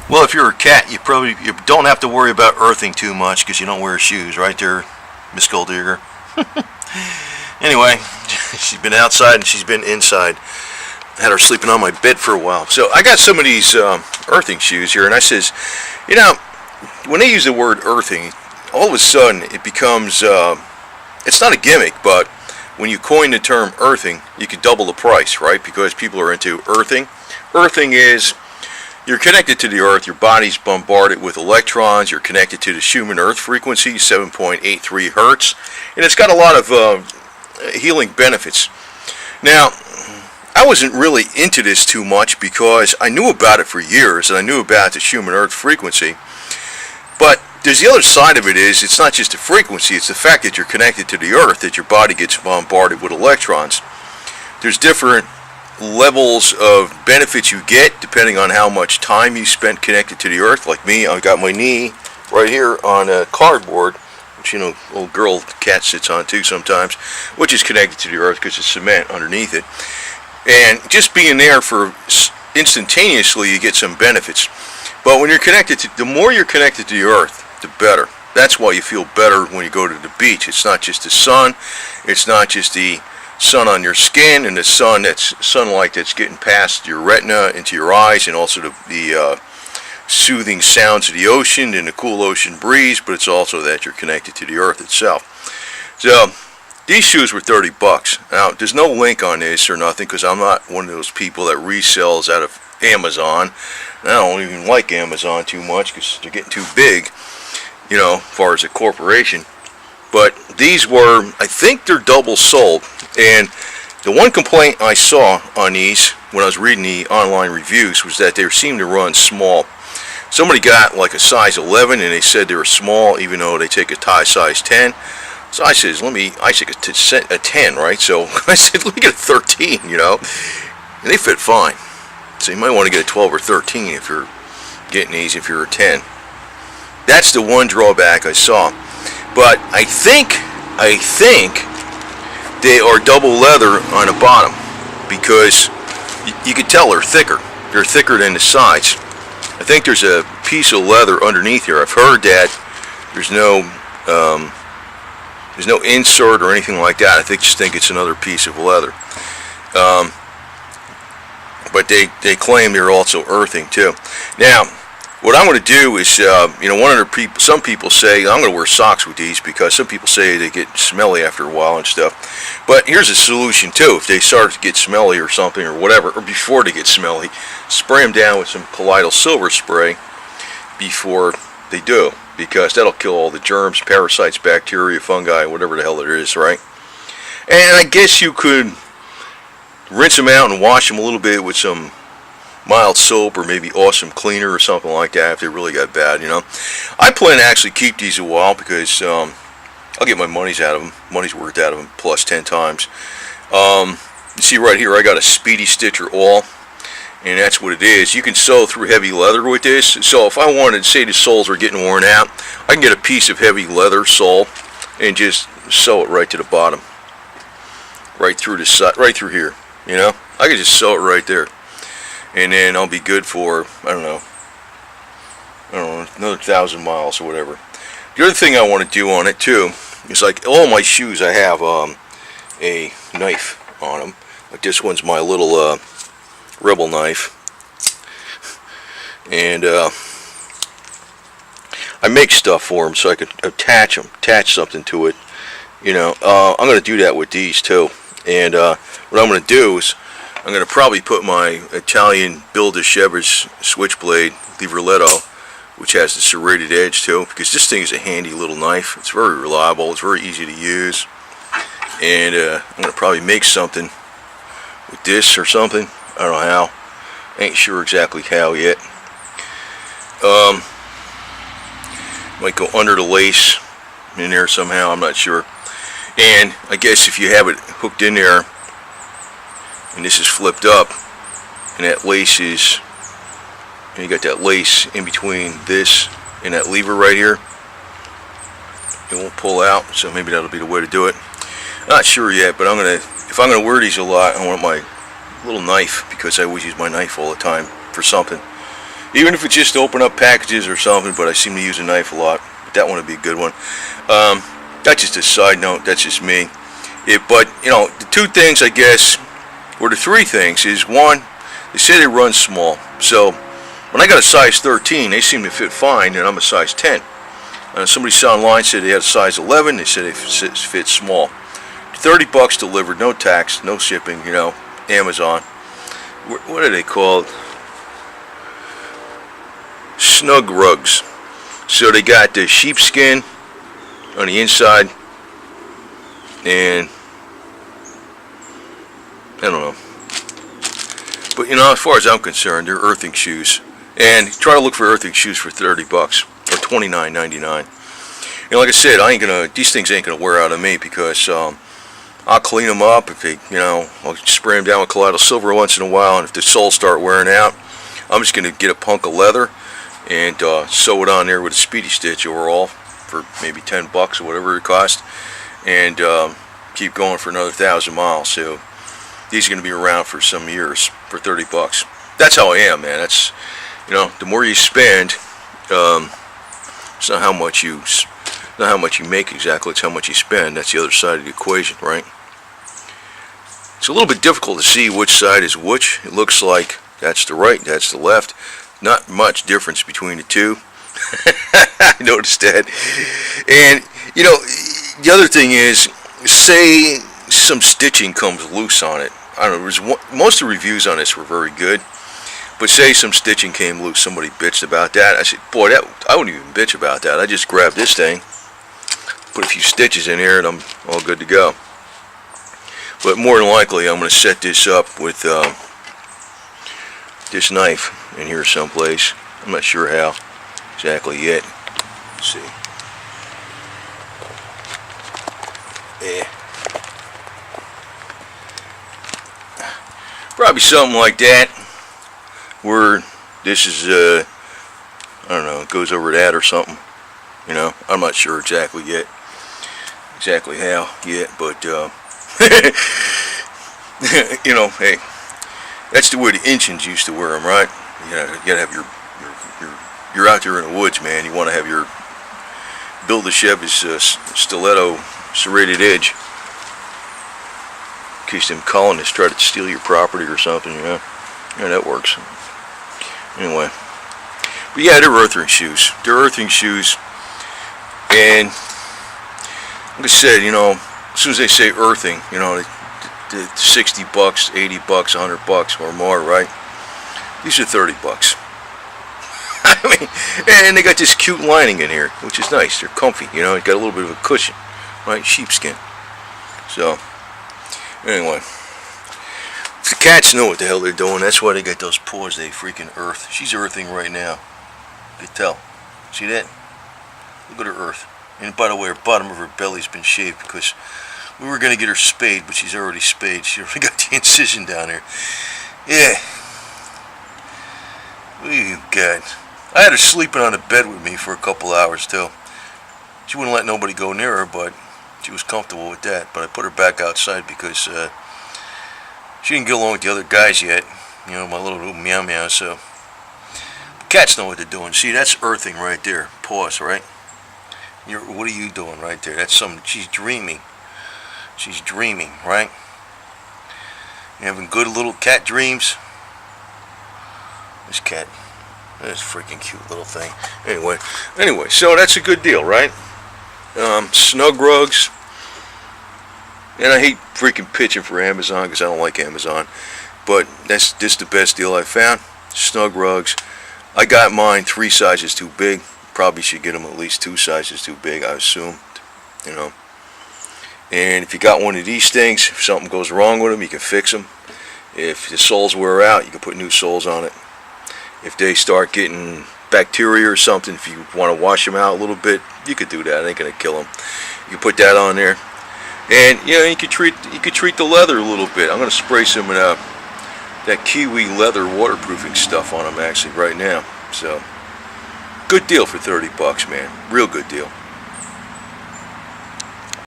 Well, if you're a cat, you don't have to worry about earthing too much because you don't wear shoes, right there, Miss Gold Digger. Anyway, she's been outside and she's been inside. I had her sleeping on my bed for a while. So I got some of these earthing shoes here, and I says, you know, when they use the word earthing, all of a sudden it becomes, it's not a gimmick, but when you coin the term earthing, you can double the price, right? Because people are into earthing. Earthing is, you're connected to the earth, your body's bombarded with electrons, you're connected to the Schumann earth frequency, 7.83 hertz, and it's got a lot of healing benefits. Now, I wasn't really into this too much because I knew about it for years, and I knew about the Schumann earth frequency, but there's the other side of it is, it's not just the frequency, it's the fact that you're connected to the earth, that your body gets bombarded with electrons. There's different levels of benefits you get depending on how much time you spent connected to the earth. Like me, I've got my knee right here on a cardboard, which, you know, old girl cat sits on too sometimes, which is connected to the earth because it's cement underneath it. And just being there for instantaneously, you get some benefits. But when you're connected to, the more you're connected to the earth, the better. That's why you feel better when you go to the beach. It's not just the sun, it's not just the sun on your skin and the sunlight that's getting past your retina into your eyes, and also the soothing sounds of the ocean and the cool ocean breeze, but it's also that you're connected to the earth itself. So these shoes were $30. Now there's no link on this or nothing because I'm not one of those people that resells out of Amazon. And I don't even like Amazon too much because they're getting too big, you know, as far as a corporation. But these were, I think they're double soled. And the one complaint I saw on these when I was reading the online reviews was that they seemed to run small. Somebody got like a size 11 and they said they were small even though they take a size 10. So I said, I took a 10, right? So I said, let me get a 13, you know. And they fit fine. So you might want to get a 12 or 13 if you're getting these, if you're a 10. That's the one drawback I saw. But I think they are double leather on the bottom because you can tell they're thicker. They're thicker than the sides. I think there's a piece of leather underneath here. I've heard that there's no insert or anything like that. I just think it's another piece of leather. But they claim they're also earthing too. Now, what I'm going to do is, you know, some people say I'm going to wear socks with these because some people say they get smelly after a while and stuff. But here's a solution too. If they start to get smelly or something or whatever, or before they get smelly, spray them down with some colloidal silver spray before they do, because that'll kill all the germs, parasites, bacteria, fungi, whatever the hell it is, right? And I guess you could rinse them out and wash them a little bit with some mild soap or maybe awesome cleaner or something like that if they really got bad, you know. I plan to actually keep these a while because I'll get my money's worth out of them plus 10 times. You see right here I got a Speedy Stitcher awl, and that's what it is. You can sew through heavy leather with this. So if I wanted to say the soles are getting worn out, I can get a piece of heavy leather sole and just sew it right to the bottom, right through the side, right through here, you know. I can just sew it right there. And then I'll be good for, I don't know, another 1,000 miles or whatever. The other thing I want to do on it too is, like all my shoes, I have a knife on them. Like this one's my little Rebel knife, and I make stuff for them so I could attach something to it. You know, I'm going to do that with these too. And what I'm going to do is, I'm going to probably put my Italian Build-A-Shepherd's switchblade, Livreletto, which has the serrated edge too, because this thing is a handy little knife. It's very reliable, it's very easy to use. And I'm going to probably make something with this or something. I don't know how. Ain't sure exactly how yet. Might go under the lace in there somehow, I'm not sure. And I guess if you have it hooked in there, and this is flipped up, and that lace is, and you got that lace in between this and that lever right here, it won't pull out, so maybe that'll be the way to do it. Not sure yet, but if I'm gonna wear these a lot, I want my little knife, because I always use my knife all the time for something. Even if it's just to open up packages or something, but I seem to use a knife a lot. But that one would be a good one. That's just a side note. That's just me. But, you know, the two things, I guess, or the three things, is one, they say they run small. So, when I got a size 13, they seem to fit fine, and I'm a size 10. Somebody saw online said they had a size 11. They said they fit small. $30 delivered, no tax, no shipping. You know, Amazon. What are they called? SnugRugs. So they got the sheepskin on the inside, and I don't know. But you know, as far as I'm concerned, they're earthing shoes. And try to look for earthing shoes for $30 or $29.99. And like I said, these things ain't gonna wear out on me, because I'll clean them up. If they, you know, I'll spray them down with colloidal silver once in a while, and if the soles start wearing out, I'm just gonna get a punk of leather and sew it on there with a speedy stitch overall for maybe $10 or whatever it costs, and keep going for another 1,000 miles. So these are gonna be around for some years for $30. That's how I am, man. That's, you know, the more you spend, it's not how much you make exactly, it's how much you spend. That's the other side of the equation, right? It's a little bit difficult to see which side is which. It looks like that's the right, that's the left. Not much difference between the two. I noticed that. And, you know, the other thing is, say some stitching comes loose on it. I don't know, most of the reviews on this were very good. But say some stitching came loose, somebody bitched about that. I said, boy, I wouldn't even bitch about that. I just grab this thing, put a few stitches in here, and I'm all good to go. But more than likely, I'm going to set this up with this knife in here someplace. I'm not sure how exactly yet. Let's see. Yeah. Probably something like that, where this is, I don't know, it goes over that or something. You know, I'm not sure exactly how yet, but you know, hey, that's the way the ancients used to wear them, right? You know, you gotta have you're out there in the woods, man. You want to have your build a Chevy's stiletto serrated edge, in case them colonists try to steal your property or something. You know, yeah, that works. Anyway, but yeah, they're earthing shoes. They're earthing shoes, and like I said, you know, as soon as they say earthing, you know, the $60, $80, $100 or more, right? These are $30. I mean, and they got this cute lining in here, which is nice. They're comfy, you know. It's got a little bit of a cushion, right? Sheepskin. So, anyway, the cats know what the hell they're doing. That's why they got those paws. They freaking earth. She's earthing right now. You can tell. See that? Look at her earth. And by the way, her bottom of her belly's been shaved because we were going to get her spayed, but she's already spayed. She already got the incision down there. Yeah. Oh, God. I had her sleeping on the bed with me for a couple hours, too. She wouldn't let nobody go near her, but she was comfortable with that. But I put her back outside because she didn't get along with the other guys yet. You know, my little meow meow, so. Cats know what they're doing. See, that's earthing right there. Paws, right? What are you doing right there? That's something. She's dreaming. She's dreaming, right? You having good little cat dreams? This cat. This freaking cute little thing. Anyway, so that's a good deal, right? SnugRugs. And I hate freaking pitching for Amazon because I don't like Amazon. But that's just the best deal I found. SnugRugs. I got mine 3 sizes too big. Probably should get them at least 2 sizes too big, I assume. You know. And if you got one of these things, if something goes wrong with them, you can fix them. If the soles wear out, you can put new soles on it. If they start getting bacteria or something, if you want to wash them out a little bit, you could do that. It ain't gonna kill them. You can put that on there, and you know, you could treat the leather a little bit. I'm gonna spray some of that kiwi leather waterproofing stuff on them actually right now. So, good deal for $30, man. Real good deal.